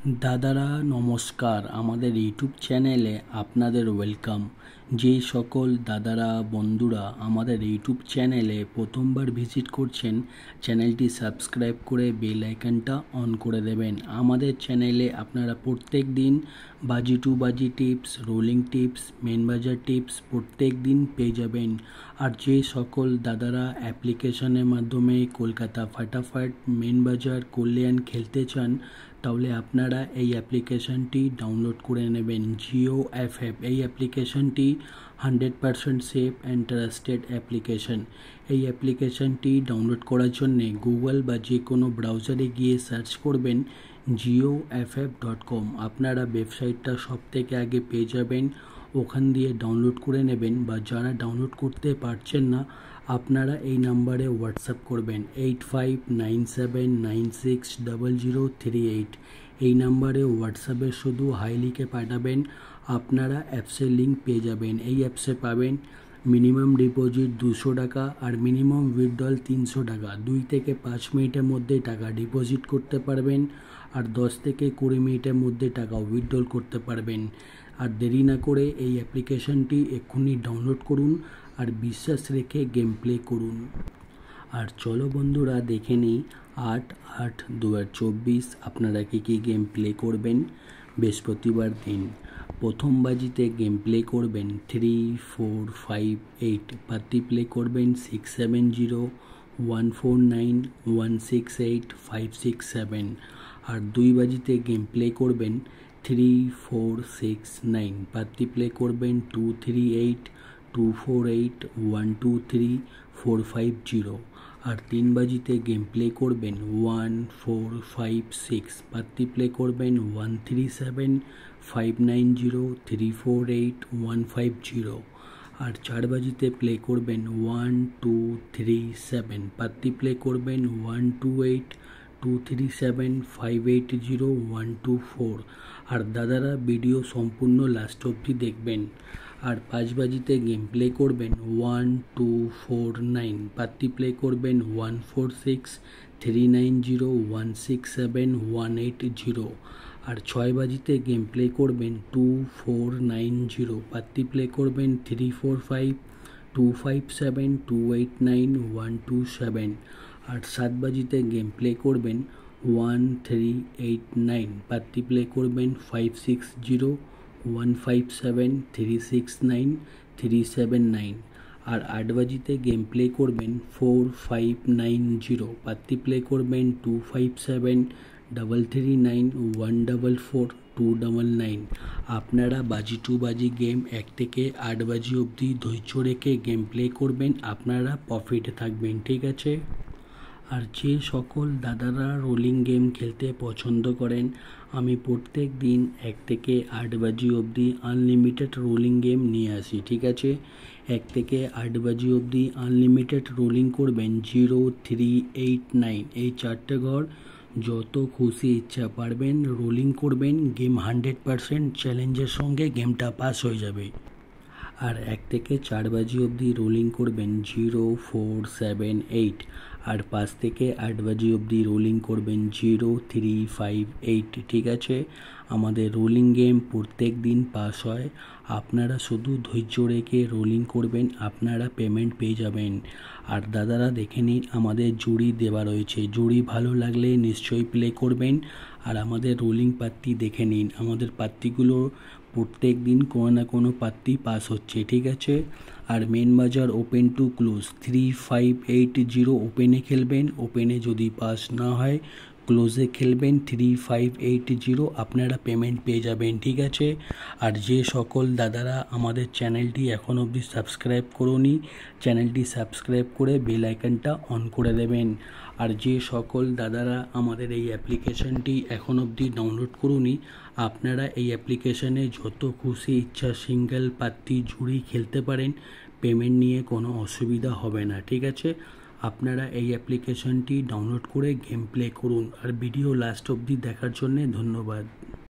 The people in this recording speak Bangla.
দাদারা নমস্কার, আমাদের ইউটিউব চ্যানেলে আপনাদের ওয়েলকাম। যে সকল দাদারা বন্ধুরা আমাদের ইউটিউব চ্যানেলে প্রথমবার ভিজিট করছেন, চ্যানেলটি সাবস্ক্রাইব করে বেল আইকনটা অন করে দেবেন। আমাদের চ্যানেলে আপনারা প্রত্যেক দিন বাজি টু বাজি টিপস, রোলিং টিপস, মেন বাজার টিপস প্রত্যেক দিন পেয়ে যাবেন। আর যে সকল দাদারা অ্যাপ্লিকেশনের মাধ্যমে কলকাতা ফাটাফাট, মেন বাজার, কল্যাণ খেলতে চান, তাহলে আপনারা এই অ্যাপ্লিকেশনটি ডাউনলোড করে নেবেন। জিও এফএফ এই অ্যাপ্লিকেশনটি 100% সেফ অ্যান্ড ট্রাস্টেড অ্যাপ্লিকেশন। এই অ্যাপ্লিকেশনটি ডাউনলোড করার জন্য গুগল বা যে কোনো ব্রাউজারে গিয়ে সার্চ করবেন GeoFF.com। আপনারা ওয়েবসাইটটা সব থেকে আগে পেয়ে যাবেন, ওখান দিয়ে ডাউনলোড করে নেবেন। বা যারা ডাউনলোড করতে পারছেন না, আপনারা এই নাম্বারে হোয়াটসঅ্যাপ করবেন 8597960038। এই নাম্বারে হোয়াটসঅ্যাপে শুধু হাই লিখে পাঠাবেন, আপনারা অ্যাপসের লিঙ্ক পেয়ে যাবেন। এই অ্যাপসে পাবেন মিনিমাম ডিপোজিট 200 টাকা আর মিনিমাম উইথড্রল 300 টাকা। 2 থেকে 5 মিনিটের মধ্যে টাকা ডিপোজিট করতে পারবেন আর 10 থেকে 20 মিনিটের মধ্যে টাকা উইথড্রল করতে পারবেন। আর দেরি না করে এই অ্যাপ্লিকেশনটি এক্ষুনি ডাউনলোড করুন আর বিশ্বাস রেখে গেম প্লে করুন। আর চলো বন্ধুরা দেখে নিই 8/8/2024 আপনারা কী গেম প্লে করবেন। বৃহস্পতিবার দিন প্রথম বাজিতে গেম প্লে করবেন 3, 4, 5, 8। পার্টি প্লে করবেন 670-149-168-567। আর 2 বাজিতে গেম প্লে করবেন 3, 4, 6, 9। পার্টি প্লে করবেন 238-248-123-450। আর 3 বাজিতে গেম প্লে করবেন 1, 4, 5, 6। পার্টি প্লে করবেন 137-590-348-150। আর 4 বাজিতে প্লে করবেন 1, 2, 3, 7। পার্টি প্লে করবেন 128-237-580-124। আর দাদারা ভিডিও সম্পূর্ণ লাস্ট অবধি দেখবেন। আর 5 বাজিতে গেম প্লে করবেন 1, 2, 4, 9। পার্টি প্লে করবেন 146-390-167-180। আর 6 বাজিতে গেম প্লে করবেন 2, 4, 9, 0। পার্টি প্লে করবেন 345-257-289-127। আর 7 বাজিতে গেম প্লে করবেন 1, 3, 8, 9। পার্টি প্লে করবেন 560-157-369-379। আর 8 বাজিতে গেম প্লে করবেন 4, 5, 9, 0। পার্টি প্লে করবেন 257-339-144-299। আপনারা বাজি টু বাজি গেম 1 থেকে 8 বাজি অবধি ধৈর্য রেখে গেম প্লে করবেন, আপনারা প্রফিটে থাকবেন, ঠিক আছে। আর যে সকল দাদারা রোলিং গেম খেলতে পছন্দ করেন, আমি প্রত্যেক দিন 1 থেকে 8 বাজি অবধি আনলিমিটেড রোলিং গেম নিয়ে আসি, ঠিক আছে। 1 থেকে 8 বাজি অবধি আনলিমিটেড রোলিং করবেন 0, 3, 8, 9 এই 4টে ঘর। যত খুশি ইচ্ছা পারবেন রোলিং করবেন, গেম 100% চ্যালেঞ্জের সঙ্গে গেমটা পাস হয়ে যাবে। আর 1 থেকে 4 বাজি অবধি রোলিং করবেন 0, 4, 7, 8। আর 5 থেকে 8 বাজি অবধি রোলিং করবেন 0, 3, 5, 8, ঠিক আছে। আমাদের রোলিং গেম প্রত্যেক দিন পাস হয়, আপনারা শুধু ধৈর্য রেখে রোলিং করবেন, আপনারা পেমেন্ট পেয়ে যাবেন। আর দাদারা দেখে নিন আমাদের জুড়ি দেওয়া রয়েছে, জুড়ি ভালো লাগলে নিশ্চয়ই প্লে করবেন। আর আমাদের রোলিং পাত্তি দেখে নিন, আমাদের পাত্তিগুলো প্রত্যেক দিন কোনো না কোনো পাত্তি পাস হচ্ছে, ঠিক আছে। আর মেন বাজার ওপেন টু ক্লোজ 3580 ওপেনে খেলবেন, ওপেনে যদি পাস না হয় ক্লোজে খেলবেন 3580, আপনারা পেমেন্ট পেয়ে যাবেন, ঠিক আছে। আর যে সকল দাদারা আমাদের চ্যানেলটি এখন অবধি সাবস্ক্রাইব করোনি, চ্যানেলটি সাবস্ক্রাইব করে বেল আইকনটা অন করে দেবেন। আর যে সকল দাদারা আমাদের এই অ্যাপ্লিকেশনটি এখন অবধি ডাউনলোড করুনি, আপনারা এই অ্যাপ্লিকেশনে যত খুশি ইচ্ছা সিঙ্গেল পাত্তি জুড়ি খেলতে পারেন, পেমেন্ট নিয়ে কোনো অসুবিধা হবে না, ঠিক আছে। আপনারা এই অ্যাপ্লিকেশনটি ডাউনলোড করে গেম প্লে করুন। আর ভিডিও লাস্ট অবধি দেখার জন্যে ধন্যবাদ।